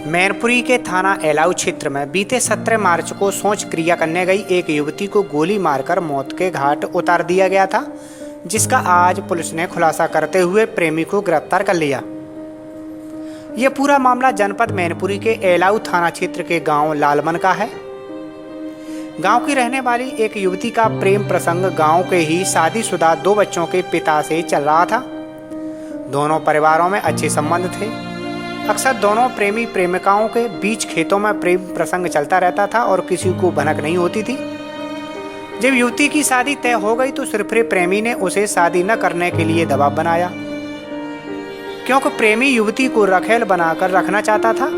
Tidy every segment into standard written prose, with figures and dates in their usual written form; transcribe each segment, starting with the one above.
मैनपुरी के थाना एलाऊ क्षेत्र में बीते 17 मार्च को शौच क्रिया करने गई एक युवती को गोली मारकर मौत के घाट उतार दिया गया था, जिसका आज पुलिस ने खुलासा करते हुए प्रेमी को गिरफ्तार कर लिया। यह पूरा मामला जनपद मैनपुरी के एलाऊ थाना क्षेत्र के गांव लालमन का है। गांव की रहने वाली एक युवती का प्रेम प्रसंग गांव के ही शादीशुदा 2 बच्चों के पिता से चल रहा था। दोनों परिवारों में अच्छे संबंध थे। अक्सर दोनों प्रेमी प्रेमिकाओं के बीच खेतों में प्रेम प्रसंग चलता रहता था और किसी को भनक नहीं होती थी। जब युवती की शादी तय हो गई तो सिरफिरे प्रेमी ने उसे शादी न करने के लिए दबाव बनाया, क्योंकि प्रेमी युवती को रखेल बनाकर रखना चाहता था।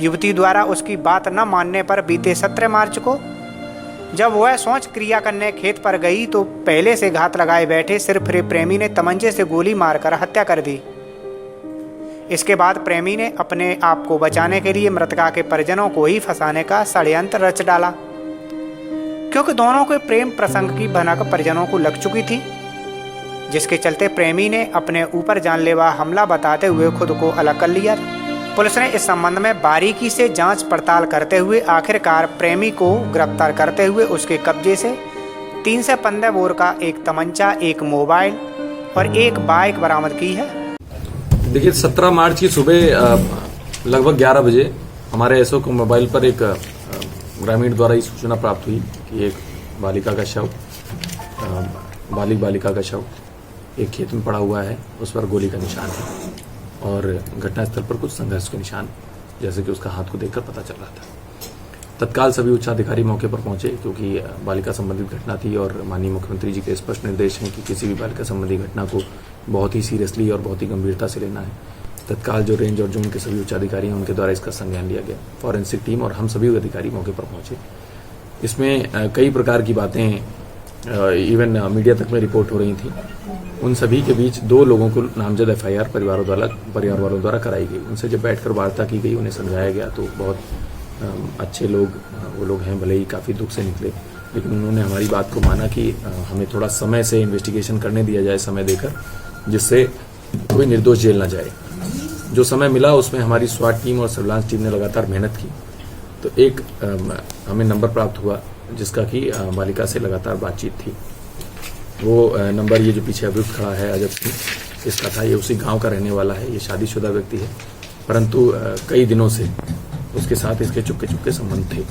युवती द्वारा उसकी बात न मानने पर बीते 17 मार्च को जब वह शौच क्रिया करने खेत पर गई तो पहले से घात लगाए बैठे सिरफिरे प्रेमी ने तमंचे से गोली मारकर हत्या कर दी। इसके बाद प्रेमी ने अपने आप को बचाने के लिए मृतका के परिजनों को ही फंसाने का षड्यंत्र रच डाला, क्योंकि दोनों के प्रेम प्रसंग की भनक परिजनों को लग चुकी थी, जिसके चलते प्रेमी ने अपने ऊपर जानलेवा हमला बताते हुए खुद को अलग कर लिया। पुलिस ने इस संबंध में बारीकी से जांच पड़ताल करते हुए आखिरकार प्रेमी को गिरफ्तार करते हुए उसके कब्जे से 3 से 15 बोर का एक तमंचा, एक मोबाइल और एक बाइक बरामद की है। देखिए 17 मार्च की सुबह लगभग 11 बजे हमारे एसओ को मोबाइल पर एक ग्रामीण द्वारा ये सूचना प्राप्त हुई कि एक बालिका का शव एक खेत में पड़ा हुआ है, उस पर गोली का निशान है और घटनास्थल पर कुछ संघर्ष के निशान, जैसे कि उसका हाथ को देखकर पता चल रहा था। तत्काल सभी उच्चाधिकारी मौके पर पहुंचे, क्योंकि बालिका संबंधित घटना थी और माननीय मुख्यमंत्री जी के स्पष्ट निर्देश हैं कि किसी भी बालिका संबंधी घटना को बहुत ही सीरियसली और बहुत ही गंभीरता से लेना है। तत्काल जो रेंज और जोन के सभी उच्चाधिकारी हैं उनके द्वारा इसका संज्ञान लिया गया। फॉरेंसिक टीम और हम सभी अधिकारी मौके पर पहुंचे। इसमें कई प्रकार की बातें इवन मीडिया तक में रिपोर्ट हो रही थी। उन सभी के बीच 2 लोगों को नामजद एफआईआर परिवार वालों द्वारा कराई गई। उनसे जब बैठकर वार्ता की गई, उन्हें समझाया गया तो बहुत अच्छे लोग वो लोग हैं, भले ही काफ़ी दुख से निकले, लेकिन उन्होंने हमारी बात को माना कि हमें थोड़ा समय से इन्वेस्टिगेशन करने दिया जाए, समय देकर, जिससे कोई निर्दोष जेल न जाए। जो समय मिला उसमें हमारी स्वाट टीम और सर्विलांस टीम ने लगातार मेहनत की, तो एक हमें नंबर प्राप्त हुआ जिसका कि बालिका से लगातार बातचीत थी। वो नंबर ये जो पीछे अभियुक्त खड़ा है अजब सिंह, इसका था। ये उसी गांव का रहने वाला है, ये शादीशुदा व्यक्ति है, परंतु कई दिनों से उसके साथ इसके चुपके संबंध थे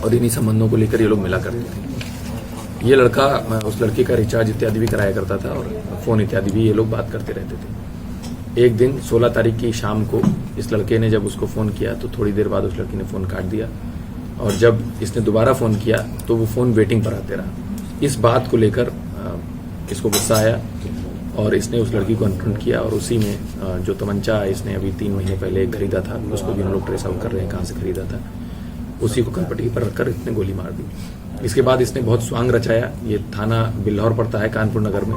और इन्हीं संबंधों को लेकर ये लोग मिला करते थे। ये लड़का उस लड़की का रिचार्ज इत्यादि भी कराया करता था और फोन इत्यादि भी ये लोग बात करते रहते थे। एक दिन 16 तारीख की शाम को इस लड़के ने जब उसको फोन किया तो थोड़ी देर बाद उस लड़की ने फोन काट दिया और जब इसने दोबारा फोन किया तो वो फोन वेटिंग पर आते रहा। इस बात को लेकर इसको गुस्सा आया और इसने उस लड़की को कन्फ्रंट किया और उसी में जो तमंचा इसने अभी 3 महीने पहले खरीदा था, उसको भी हम लोग ट्रेस आउट कर रहे हैं कहाँ से खरीदा था, उसी को कनपट्टी पर रखकर इसने गोली मार दी। इसके बाद इसने बहुत स्वांग रचाया। ये थाना बिल्हौर पड़ता है कानपुर नगर में,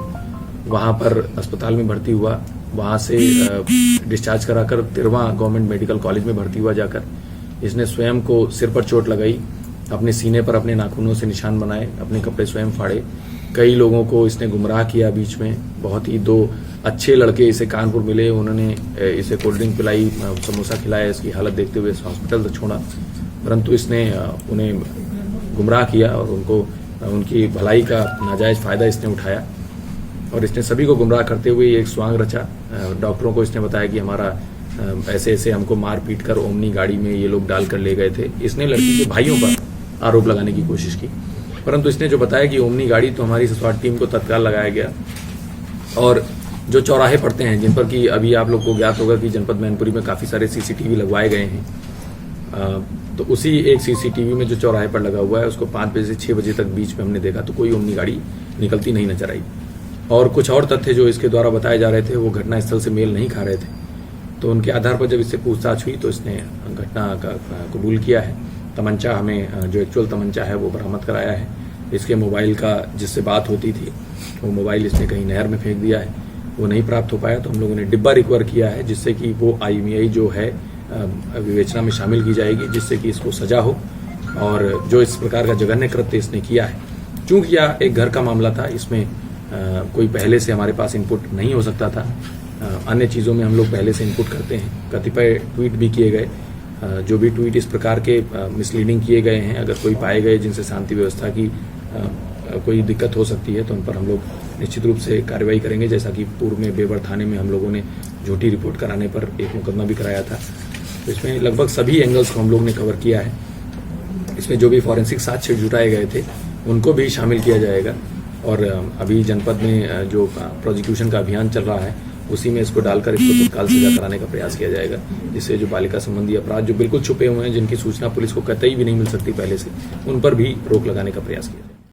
वहां पर अस्पताल में भर्ती हुआ, वहां से डिस्चार्ज कराकर तिरवा गवर्नमेंट मेडिकल कॉलेज में भर्ती हुआ। जाकर इसने स्वयं को सिर पर चोट लगाई, अपने सीने पर अपने नाखूनों से निशान बनाए, अपने कपड़े स्वयं फाड़े। कई लोगों को इसने गुमराह किया बीच में। बहुत ही 2 अच्छे लड़के इसे कानपुर मिले, उन्होंने इसे कोल्ड ड्रिंक पिलाई, समोसा खिलाया। इसकी हालत देखते हुए हॉस्पिटल तक छोड़ा, परंतु इसने उन्हें गुमराह किया और उनकी भलाई का नाजायज फायदा इसने उठाया और इसने सभी को गुमराह करते हुए एक स्वांग रचा। डॉक्टरों को इसने बताया कि हमारा ऐसे हमको मार पीट कर ओमनी गाड़ी में ये लोग डाल कर ले गए थे। इसने लड़की के भाइयों पर आरोप लगाने की कोशिश की, परंतु इसने जो बताया कि ओमनी गाड़ी तो हमारी स्वाट टीम को तत्काल लगाया गया और जो चौराहे पड़ते हैं जिन पर कि अभी आप लोग को ज्ञात होगा कि जनपद मैनपुरी में काफी सारे सीसीटीवी लगवाए गए हैं, तो उसी एक सीसीटीवी में जो चौराहे पर लगा हुआ है उसको 5 बजे से 6 बजे तक बीच में हमने देखा तो कोई ओमनी गाड़ी निकलती नहीं नजर आई। और कुछ और तथ्य जो इसके द्वारा बताए जा रहे थे वो घटनास्थल से मेल नहीं खा रहे थे, तो उनके आधार पर जब इससे पूछताछ हुई तो इसने घटना का कबूल किया है। तमंचा हमें जो एक्चुअल तमंचा है वो बरामद कराया है। इसके मोबाइल का जिससे बात होती थी वो मोबाइल इसने कहीं नहर में फेंक दिया है, वो नहीं प्राप्त हो पाया, तो हम लोगों ने डिब्बा रिकवर किया है जिससे कि वो IMEI जो है विवेचना में शामिल की जाएगी, जिससे कि इसको सजा हो। और जो इस प्रकार का जघन्य कृत्य इसने किया है, चूंकि यह एक घर का मामला था, इसमें कोई पहले से हमारे पास इनपुट नहीं हो सकता था, अन्य चीज़ों में हम लोग पहले से इनपुट करते हैं। कतिपय ट्वीट भी किए गए, जो भी ट्वीट इस प्रकार के मिसलीडिंग किए गए हैं, अगर कोई पाए गए जिनसे शांति व्यवस्था की कोई दिक्कत हो सकती है तो उन पर हम लोग निश्चित रूप से कार्रवाई करेंगे। जैसा कि पूर्व में बेवर थाने में हम लोगों ने झूठी रिपोर्ट कराने पर एक मुकदमा भी कराया था। तो इसमें लगभग सभी एंगल्स को हम लोग ने कवर किया है। इसमें जो भी फॉरेंसिक साक्ष्य जुटाए गए थे उनको भी शामिल किया जाएगा और अभी जनपद में जो प्रोसिक्यूशन का अभियान चल रहा है उसी में इसको डालकर इसको तत्काल सजा कराने का प्रयास किया जाएगा, जिससे जो बालिका संबंधी अपराध जो बिल्कुल छुपे हुए हैं, जिनकी सूचना पुलिस को कतई भी नहीं मिल सकती पहले से, उन पर भी रोक लगाने का प्रयास किया जाएगा।